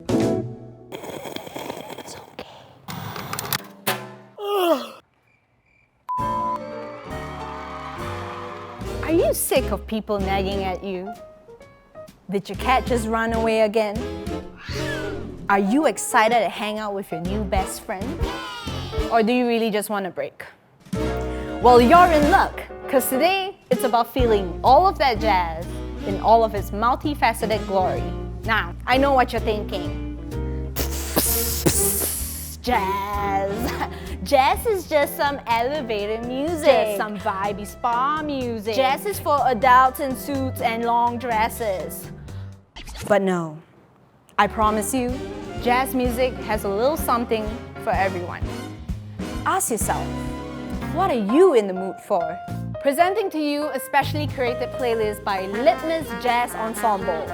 It's okay. Are you sick of people nagging at you? Did your cat just run away again? Are you excited to hang out with your new best friend? Or do you really just want a break? Well, you're in luck, because today it's about feeling all of that jazz in all of its multifaceted glory. Now, I know what you're thinking. Jazz. Jazz is just some elevated music. Just some vibey spa music. Jazz is for adults in suits and long dresses. But no, I promise you, jazz music has a little something for everyone. Ask yourself, what are you in the mood for? Presenting to you a specially curated playlist by Litmus Jazz Ensemble.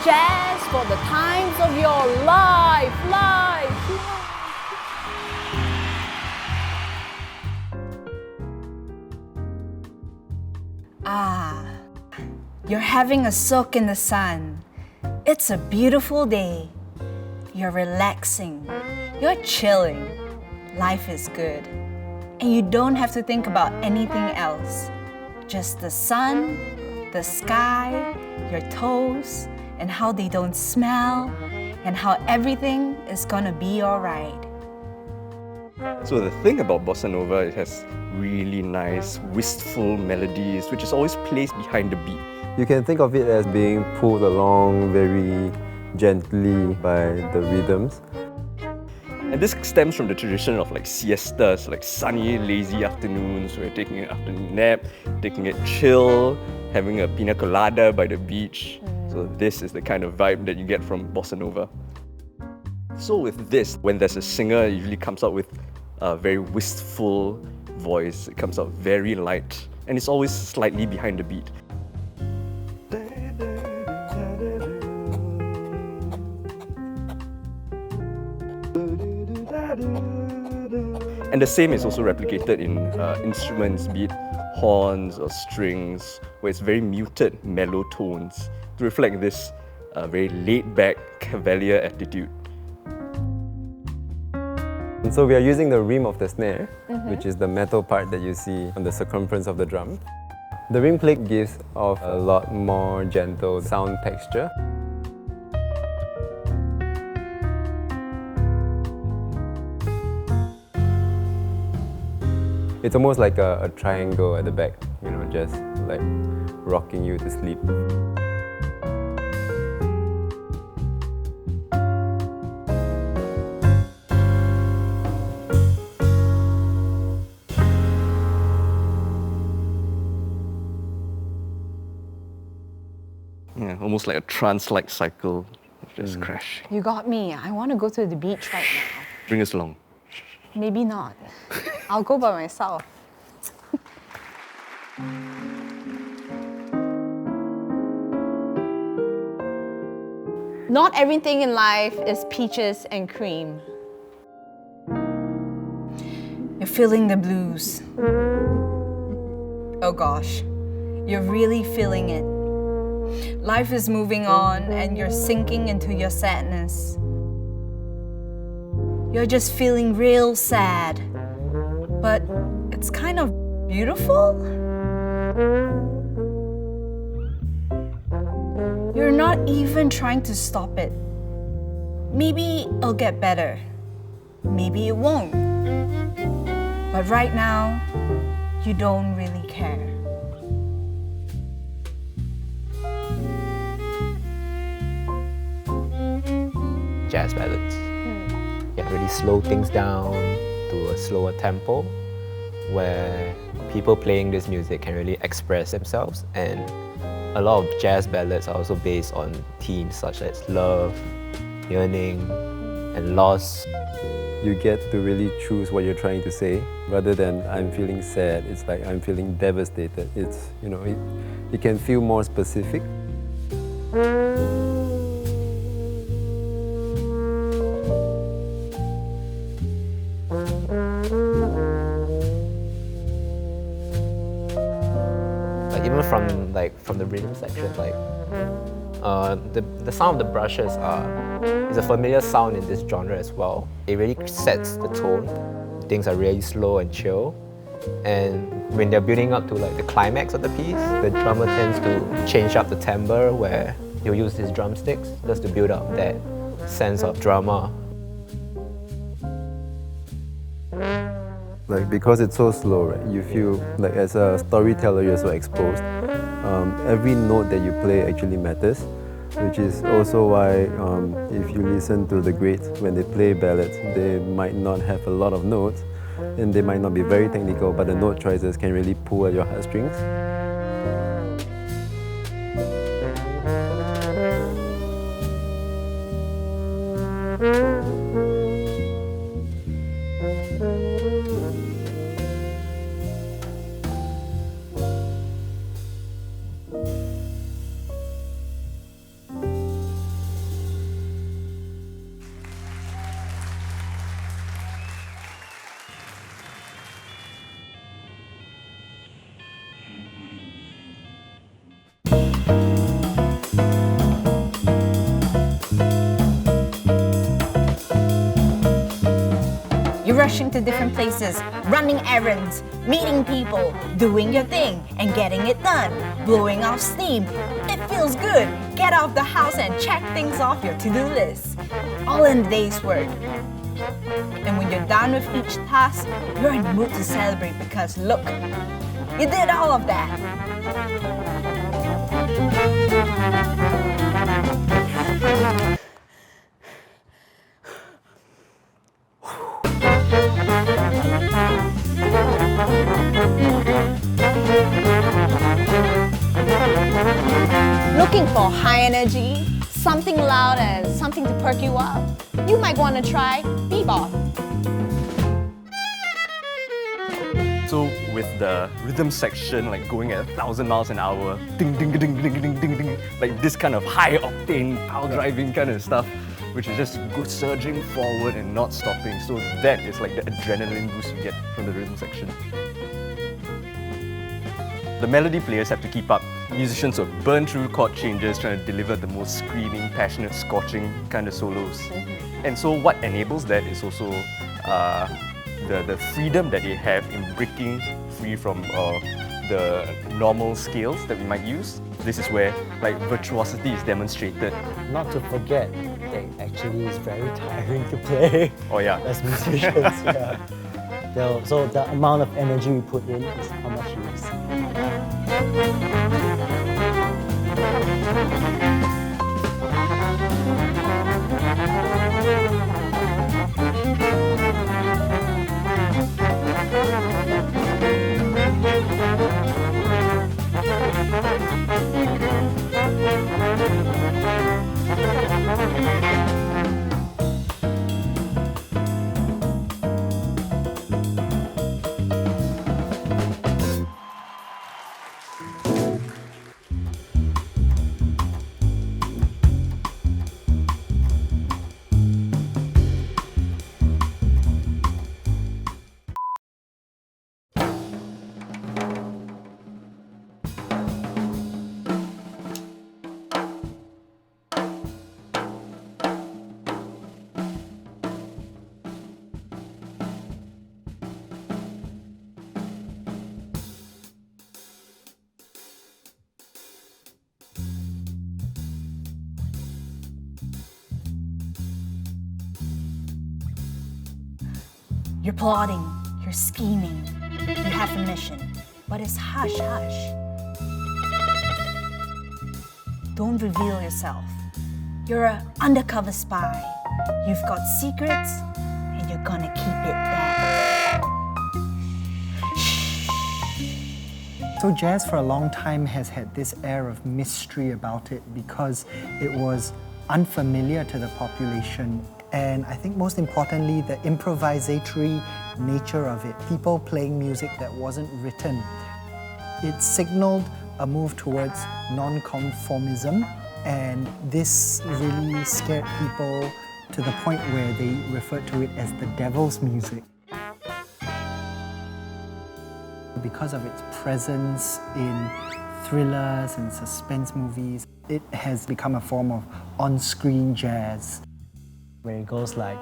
Jazz for the times of your life. Ah, you're having a soak in the sun. It's a beautiful day. You're relaxing. You're chilling. Life is good. And you don't have to think about anything else. Just the sun, the sky, your toes, and how they don't smell, and how everything is gonna be alright. So the thing about bossa nova, it has really nice, wistful melodies, which is always placed behind the beat. You can think of it as being pulled along very gently by the rhythms. And this stems from the tradition of like siestas, like sunny, lazy afternoons where you're taking an afternoon nap, taking it chill, having a pina colada by the beach. So this is the kind of vibe that you get from bossa nova. So with this, when there's a singer, it usually comes out with a very wistful voice. It comes out very light, and it's always slightly behind the beat. And the same is also replicated in instruments, be it horns or strings, where it's very muted, mellow tones to reflect this very laid-back, cavalier attitude. And so we are using the rim of the snare, which is the metal part that you see on the circumference of the drum. The rim plate gives off a lot more gentle sound texture. It's almost like a triangle at the back, you know, just like rocking you to sleep. Yeah, almost like a trance-like cycle, just crash. You got me. I want to go to the beach right now. Bring us along. Maybe not. I'll go by myself. Not everything in life is peaches and cream. You're feeling the blues. Oh gosh, you're really feeling it. Life is moving on and you're sinking into your sadness. You're just feeling real sad. But it's kind of beautiful. You're not even trying to stop it. Maybe it'll get better. Maybe it won't. But right now, you don't really care. Jazz ballads. Yeah, really slow things down to a slower tempo where people playing this music can really express themselves, and a lot of jazz ballads are also based on themes such as love, yearning, and loss. You get to really choose what you're trying to say rather than I'm feeling sad. It's like I'm feeling devastated. It's, you know, it can feel more specific. Even from like from the rhythm section, like the sound of the brushes is a familiar sound in this genre as well. It really sets the tone. Things are really slow and chill. And when they're building up to like the climax of the piece, the drummer tends to change up the timbre where he'll use his drumsticks just to build up that sense of drama. Like, because it's so slow, right, you feel like as a storyteller you're so exposed. Every note that you play actually matters, which is also why if you listen to the greats when they play ballads, they might not have a lot of notes and they might not be very technical, but the note choices can really pull at your heartstrings. You're rushing to different places, running errands, meeting people, doing your thing, and getting it done, blowing off steam. It feels good. Get out the house and check things off your to-do list. All in a day's work. And when you're done with each task, you're in the mood to celebrate because look, you did all of that. Looking for high energy, something loud and something to perk you up? You might want to try bebop. So with the rhythm section like going at 1,000 miles an hour, ding ding ding ding ding ding ding, like this kind of high octane power driving kind of stuff, which is just good surging forward and not stopping. So that is like the adrenaline boost you get from the rhythm section. The melody players have to keep up. Musicians will burn through chord changes trying to deliver the most screaming, passionate, scorching kind of solos. And so what enables that is also the freedom that they have in breaking free from the normal scales that we might use. This is where like virtuosity is demonstrated. Not to forget, that actually is very tiring to play. Oh yeah. As musicians, yeah. So the amount of energy we put in is how much you receive. You're plotting, you're scheming, you have a mission, but it's hush hush. Don't reveal yourself. You're an undercover spy. You've got secrets, and you're gonna keep it that. So jazz for a long time has had this air of mystery about it because it was unfamiliar to the population. And I think most importantly, the improvisatory nature of it. People playing music that wasn't written. It signaled a move towards non-conformism, and this really scared people to the point where they referred to it as the devil's music. Because of its presence in thrillers and suspense movies. It has become a form of on-screen jazz. Where it goes like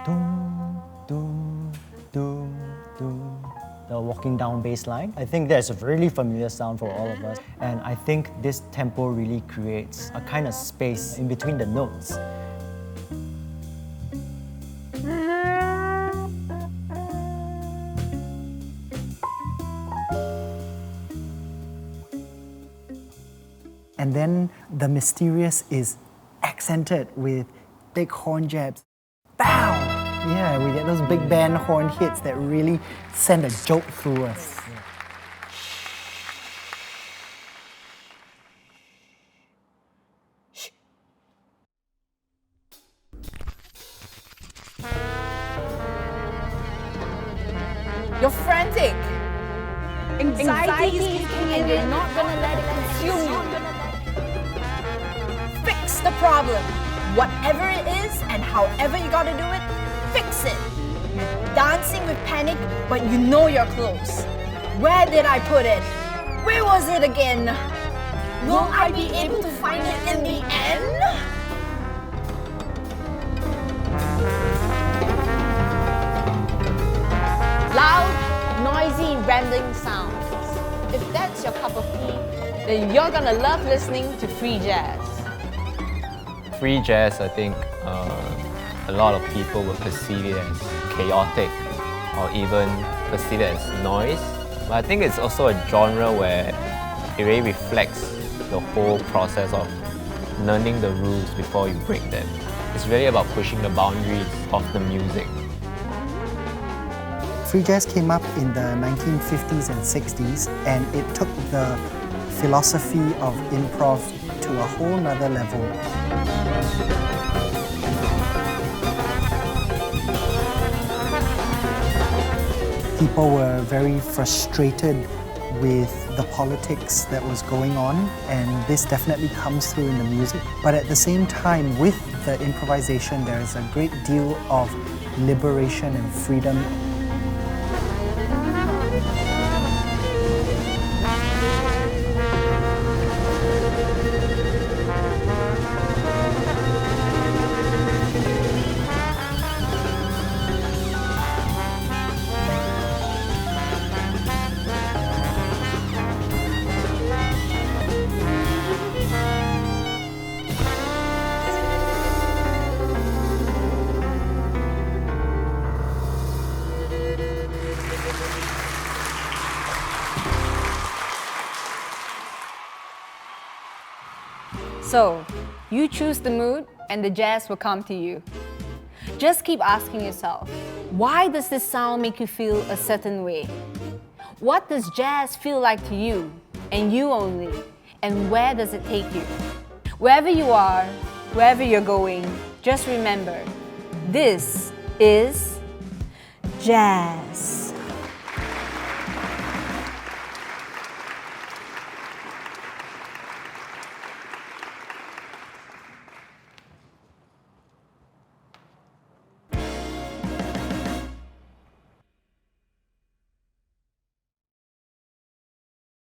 doom, doom, doom, doom. The walking down bass line. I think that's a really familiar sound for all of us. And I think this tempo really creates a kind of space in between the notes. And then the mysterious is accented with big horn jabs. Bow! Yeah, we get those big band horn hits that really send a jolt through us. You're frantic. Anxiety is kicking in and you're not gonna let it consume you. Fix the problem. Whatever it is and however you gotta do it, fix it. You're dancing with panic, but you know you're close. Where did I put it? Where was it again? Will I be able to find it in the end? Loud, noisy, rambling sounds. If that's your cup of tea, then you're gonna love listening to free jazz. Free jazz, I think a lot of people will perceive it as chaotic or even perceive it as noise. But I think it's also a genre where it really reflects the whole process of learning the rules before you break them. It's really about pushing the boundaries of the music. Free jazz came up in the 1950s and 60s, and it took the philosophy of improv to a whole nother level. People were very frustrated with the politics that was going on, and this definitely comes through in the music. But at the same time, with the improvisation, there is a great deal of liberation and freedom. So, you choose the mood and the jazz will come to you. Just keep asking yourself, why does this sound make you feel a certain way? What does jazz feel like to you, and you only? And where does it take you? Wherever you are, wherever you're going, just remember, this is jazz.